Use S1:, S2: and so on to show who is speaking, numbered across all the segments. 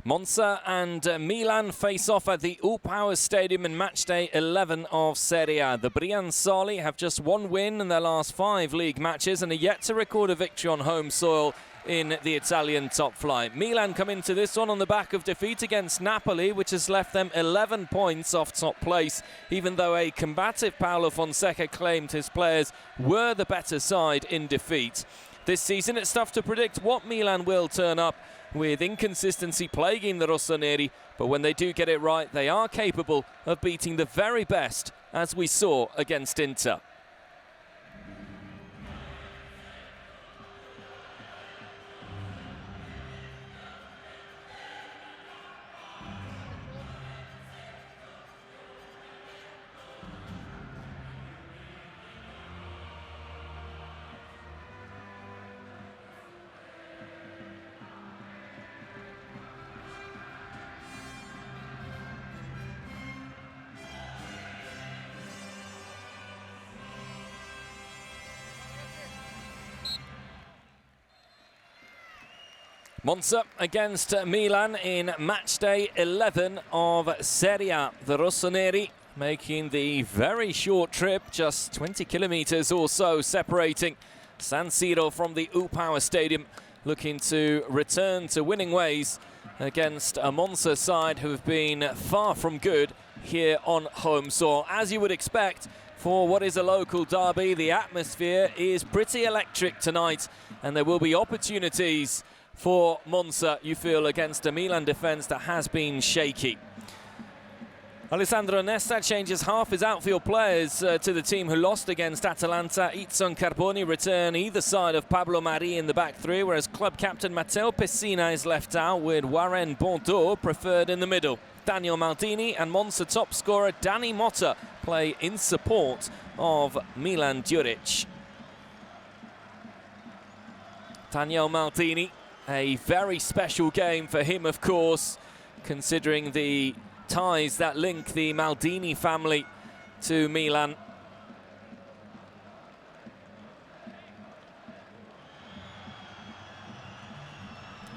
S1: Monza and Milan face off at the ufficiale Stadium in matchday 11 of Serie A. The Brianzoli have just one win in their last 5 league matches and are yet to record a victory on home soil in the Italian top flight. Milan come into this one on the back of defeat against Napoli, which has left them 11 points off top place, even though a combative Paulo Fonseca claimed his players were the better side in defeat. This season it's tough to predict what Milan will turn up, with inconsistency plaguing the Rossoneri, but when they do get it right, they are capable of beating the very best, as we saw against Inter. Monza against Milan in matchday 11 of Serie A. The Rossoneri making the very short trip, just 20 kilometers or so separating San Siro from the ufficiale Stadium, looking to return to winning ways against a Monza side who have been far from good here on home soil. As you would expect for what is a local derby, the atmosphere is pretty electric tonight, and there will be opportunities for Monza, you feel, against a Milan defence that has been shaky. Alessandro Nesta changes half his outfield players to the team who lost against Atalanta. Edson Carboni return either side of Pablo Mari in the back three, whereas club captain Matteo Pessina is left out, with Warren Bordeaux preferred in the middle. Daniel Maldini and Monza top scorer Dani Motta play in support of Milan Djuric. Daniel Maldini, a very special game for him, of course, considering the ties that link the Maldini family to Milan.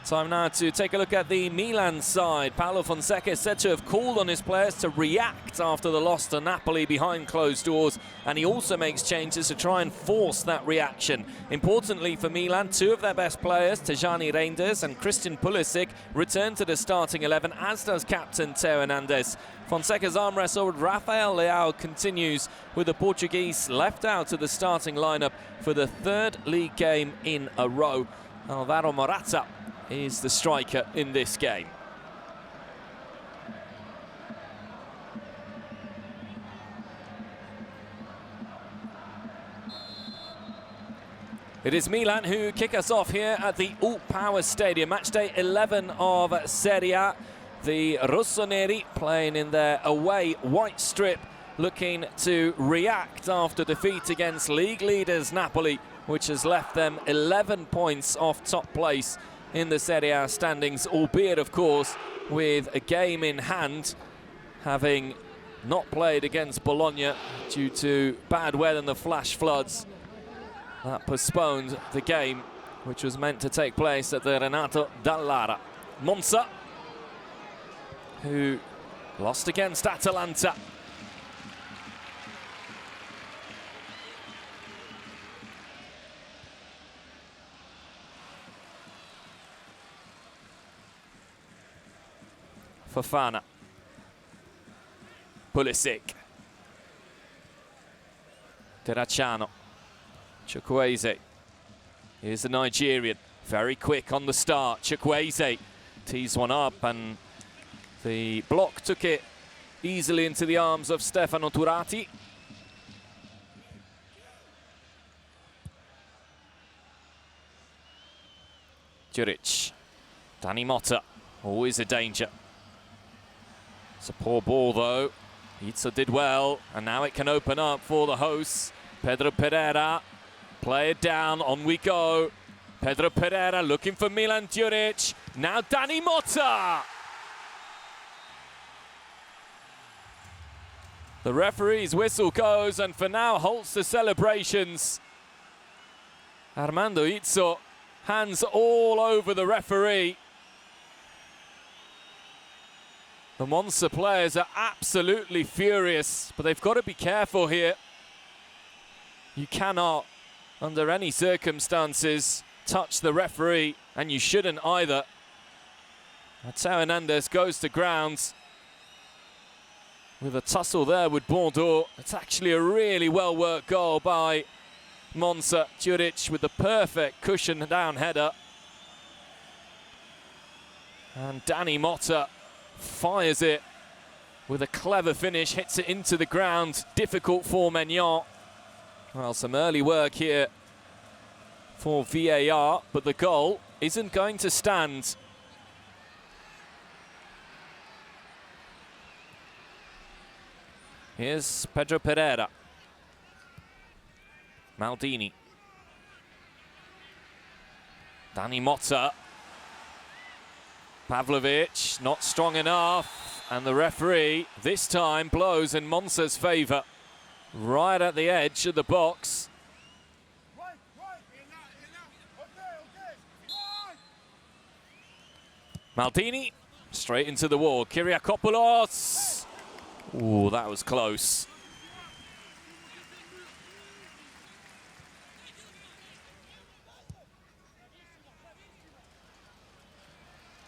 S1: Time now to take a look at the Milan side. Paulo Fonseca is said to have called on his players to react after the loss to Napoli behind closed doors, and he also makes changes to try and force that reaction. Importantly for Milan, 2 of their best players, Tijjani Reijnders and Christian Pulisic, return to the starting 11, as does captain Theo Hernandez. Fonseca's arm wrestle with Rafael Leao continues, with the Portuguese left out of the starting lineup for the 3rd league game in a row. Alvaro Morata is the striker in this game. It is Milan who kick us off here at the ufficiale Stadium. Matchday 11 of Serie A. The Rossoneri playing in their away white strip, looking to react after defeat against league leaders Napoli, which has left them 11 points off top place in the Serie A standings, albeit, of course, with a game in hand, having not played against Bologna due to bad weather and the flash floods that postponed the game, which was meant to take place at the Renato Dallara. Monza, who lost against Atalanta. Fofana, Pulisic, Terracciano, Chukwueze. Here's the Nigerian, very quick on the start. Chukwueze tees one up, and the block took it easily into the arms of Stefano Turati. Djuric, Dani Motta, always a danger. It's a poor ball though. Izzo did well, and now it can open up for the hosts. Pedro Pereira, play it down, on we go. Pedro Pereira looking for Milan Djuric. Now Dani Motta. The referee's whistle goes, and for now halts the celebrations. Armando Izzo, hands all over the referee. The Monza players are absolutely furious, but they've got to be careful here. You cannot, under any circumstances, touch the referee, and you shouldn't either. Matteo Hernandez goes to ground with a tussle there with Bordeaux. It's actually a really well-worked goal by Monza. Djuric with the perfect cushion down header. And Dani Motta fires it with a clever finish, hits it into the ground. Difficult for Maignan. Well, some early work here for VAR, but the goal isn't going to stand. Here's Pedro Pereira. Maldini. Dani Motta. Pavlovic, not strong enough. And the referee, this time, blows in Monza's favour. Right at the edge of the box. Maldini, straight into the wall. Kyriakopoulos. Ooh, that was close.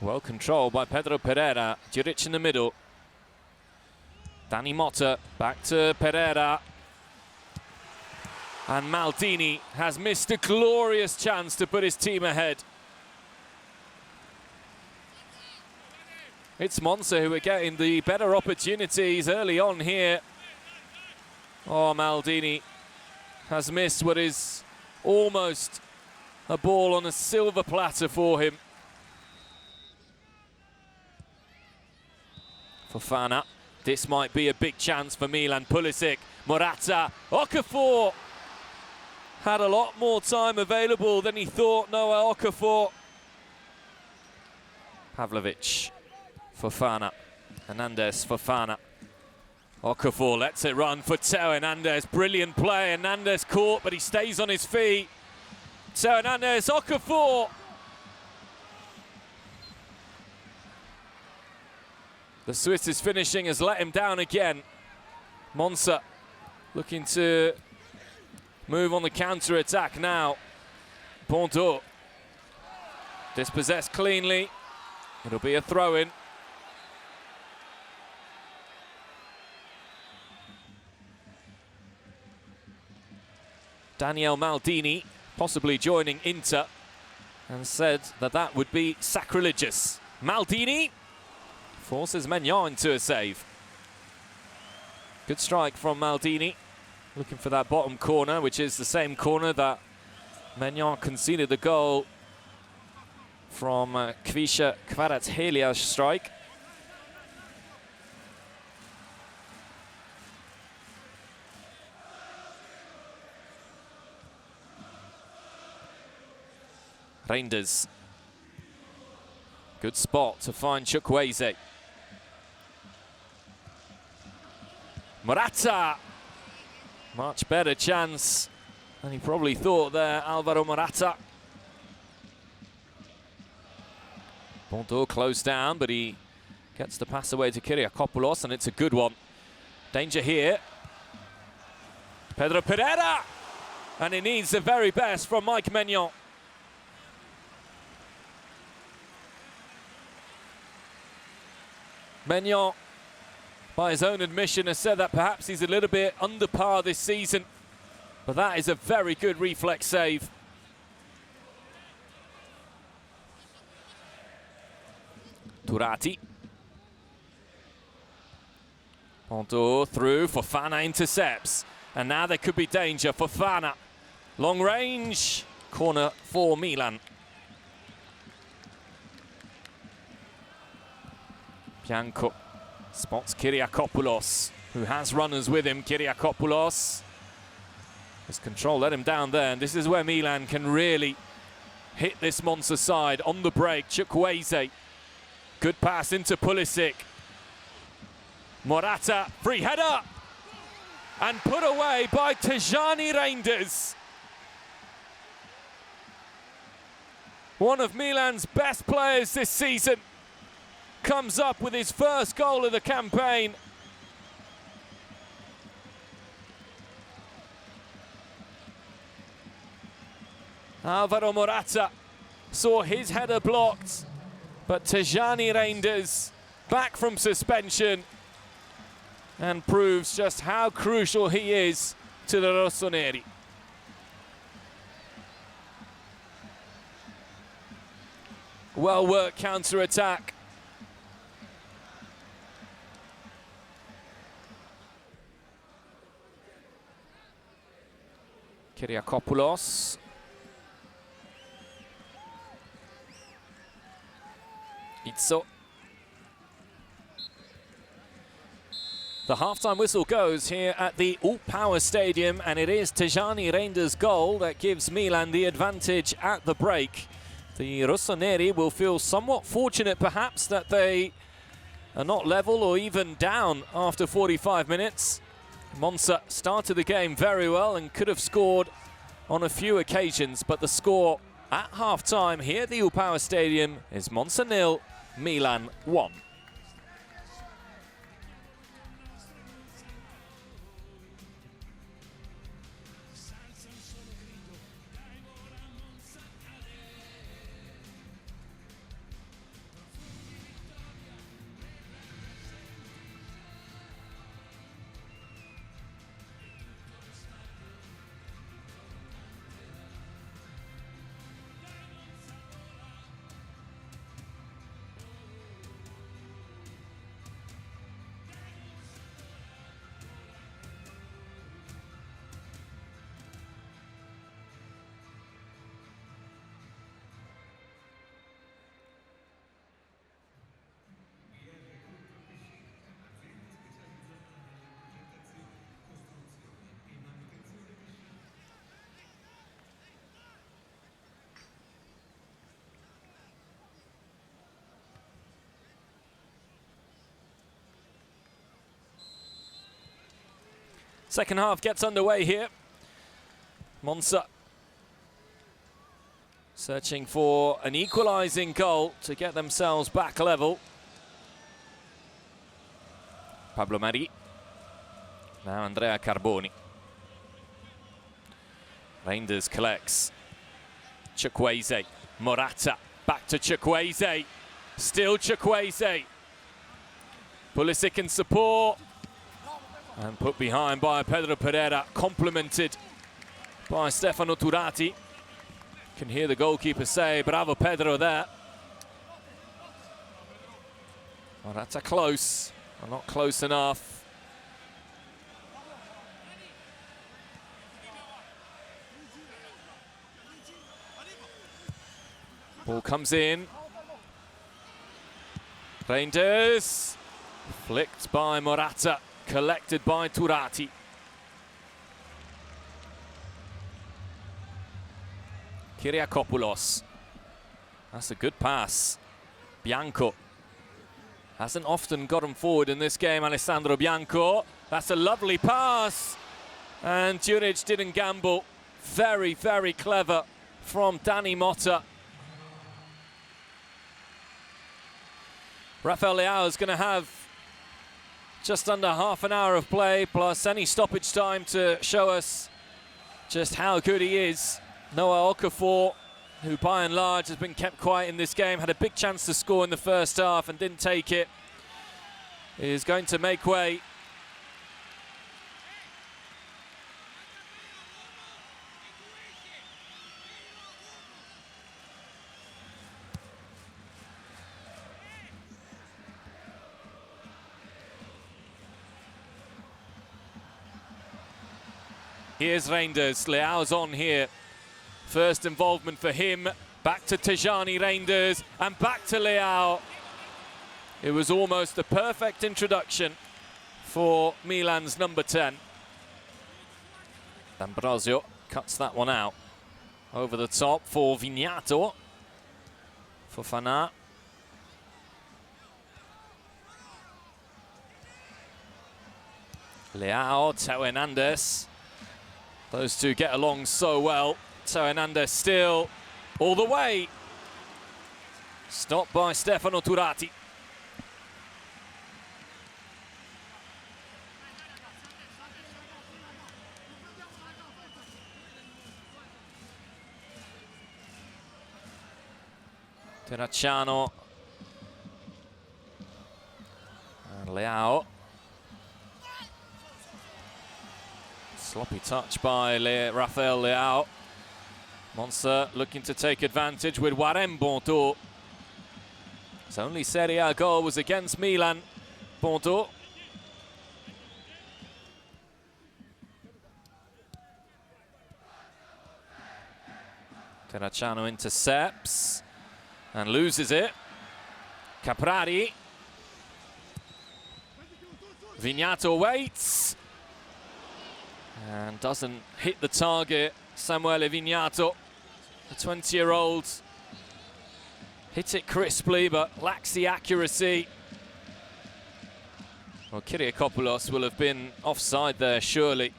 S1: Well controlled by Pedro Pereira. Djuric in the middle. Dani Motta back to Pereira. And Maldini has missed a glorious chance to put his team ahead. It's Monza who are getting the better opportunities early on here. Oh, Maldini has missed what is almost a ball on a silver platter for him. Fofana, this might be a big chance for Milan. Pulisic, Morata, Okafor had a lot more time available than he thought. Noah Okafor. Pavlovic, Fofana, Hernandez, Fofana. Okafor lets it run for Teo Hernandez. Brilliant play. Hernandez caught, but he stays on his feet. Teo Hernandez, Okafor. The Swiss' finishing has let him down again. Monza looking to move on the counter-attack now. Bordeaux dispossessed cleanly. It'll be a throw-in. Daniel Maldini possibly joining Inter and said that that would be sacrilegious. Maldini forces Maignan into a save. Good strike from Maldini. Looking for that bottom corner, which is the same corner that Maignan conceded the goal from Kvisha Kvaratskhelia strike. Reijnders. Good spot to find Chukwueze. Morata. Much better chance than he probably thought there, Alvaro Morata. Bordeaux closed down, but he gets the pass away to Kyriakopoulos, and it's a good one. Danger here. Pedro Pereira! And he needs the very best from Mike Maignan. Maignan, by his own admission, has said that perhaps he's a little bit under par this season. But that is a very good reflex save. Turati. Bordeaux through, Fofana intercepts. And now there could be danger. Fofana, long range, corner for Milan. Bianco spots Kyriakopoulos, who has runners with him. Kyriakopoulos has control, let him down there, and this is where Milan can really hit this Monza side on the break. Chukwueze, good pass into Pulisic. Morata, free header, and put away by Tijjani Reijnders. One of Milan's best players this season. comes up with his first goal of the campaign. Alvaro Morata saw his header blocked, but Tijjani Reijnders back from suspension and proves just how crucial he is to the Rossoneri. Well-worked counter-attack. Kyriakopoulos. Izzo. The half-time whistle goes here at the All-Power Stadium, and it is Tijjani Reijnders' goal that gives Milan the advantage at the break. The Rossoneri will feel somewhat fortunate, perhaps, that they are not level or even down after 45 minutes. Monza started the game very well and could have scored on a few occasions, but the score at half-time here at the All-Power Stadium is Monza 0, Milan 1. Second half gets underway here. Monza searching for an equalising goal to get themselves back level. Pablo Mari. Now Andrea Carboni. Reijnders collects. Chukwueze. Morata. Back to Chukwueze. Still Chukwueze. Pulisic in support. And put behind by Pedro Pereira, complemented by Stefano Turati. Can hear the goalkeeper say, bravo Pedro there. Morata close, but not close enough. Ball comes in. Reijnders, flicked by Morata. Collected by Turati. Kyriakopoulos. That's a good pass. Bianco. Hasn't often gotten forward in this game, Alessandro Bianco. That's a lovely pass. And Djuric didn't gamble. Very, very clever from Dani Motta. Rafael Leao is going to have just under half an hour of play, plus any stoppage time to show us just how good he is. Noah Okafor, who by and large has been kept quiet in this game, had a big chance to score in the first half and didn't take it, is going to make way. Here's Reijnders, Leao's on here. First involvement for him. Back to Tijjani Reijnders and back to Leao. It was almost the perfect introduction for Milan's number 10. D'Ambrosio cuts that one out. Over the top for Vignato. Fofana. Leao, Teo Hernandez. Those two get along so well. Teo Hernandez still all the way. Stopped by Stefano Turati. Terracciano. And Leao. Sloppy touch by Rafael Leao. Monza looking to take advantage with Warren Bordeaux. His only Serie A goal was against Milan. Bordeaux. Terracciano intercepts and loses it. Caprari. Vignato waits and doesn't hit the target. Samuele Vignato, the 20-year-old, hit it crisply but lacks the accuracy. Well, Kyriakopoulos will have been offside there, surely.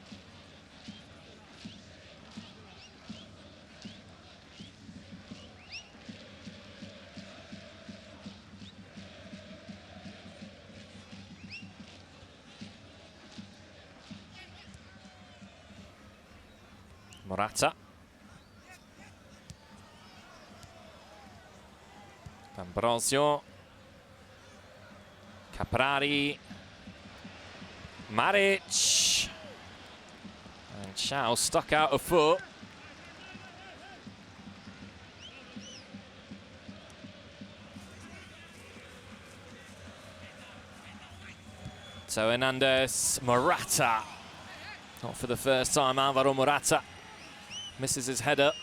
S1: Morata. D'Ambrosio. Caprari. Maric. And Chow stuck out a foot. So Hernandez, Morata. Not for the first time, Alvaro Morata misses his header.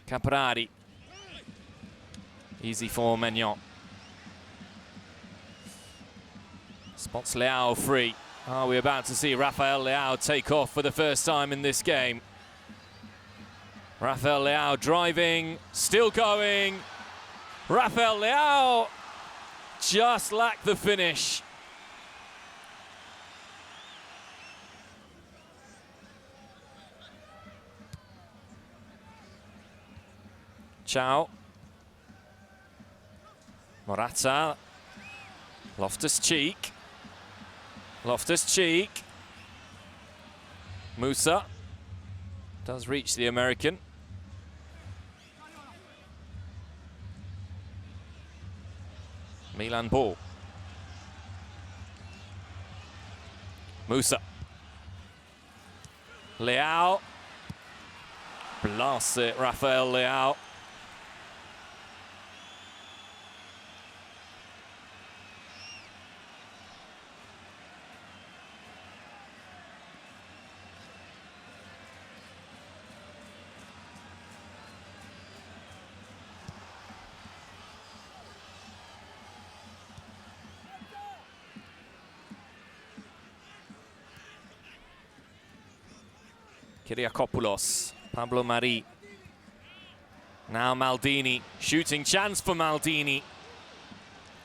S1: Caprari. Easy for Maignan. Spots Leao free. Are we about to see Rafael Leao take off for the first time in this game? Rafael Leao driving, still going. Rafael Leao just lacked the finish. Chow. Morata. Loftus-Cheek. Loftus-Cheek. Musa does reach the American. Milan ball. Musa. Leao. Blasts it, Rafael Leao. Kyriakopoulos, Pablo Mari. Now Maldini, shooting chance for Maldini.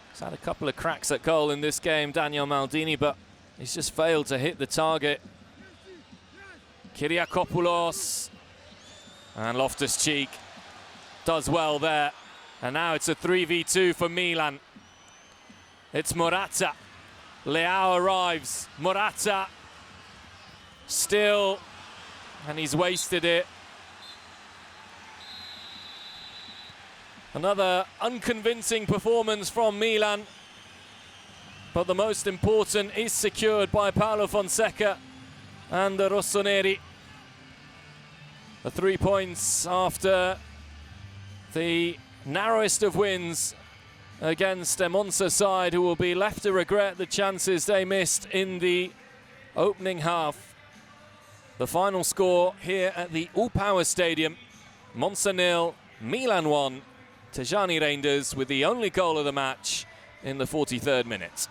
S1: He's had a couple of cracks at goal in this game, Daniel Maldini, but he's just failed to hit the target. Kyriakopoulos and Loftus-Cheek does well there. And now it's a 3v2 for Milan. It's Morata. Leao arrives. Morata still. And he's wasted it. Another unconvincing performance from Milan. But the most important is secured by Paulo Fonseca and the Rossoneri. The 3 points after the narrowest of wins against a Monza side who will be left to regret the chances they missed in the opening half. The final score here at the All-Power Stadium, Monza 0, Milan 1. Tijjani Reijnders with the only goal of the match in the 43rd minute.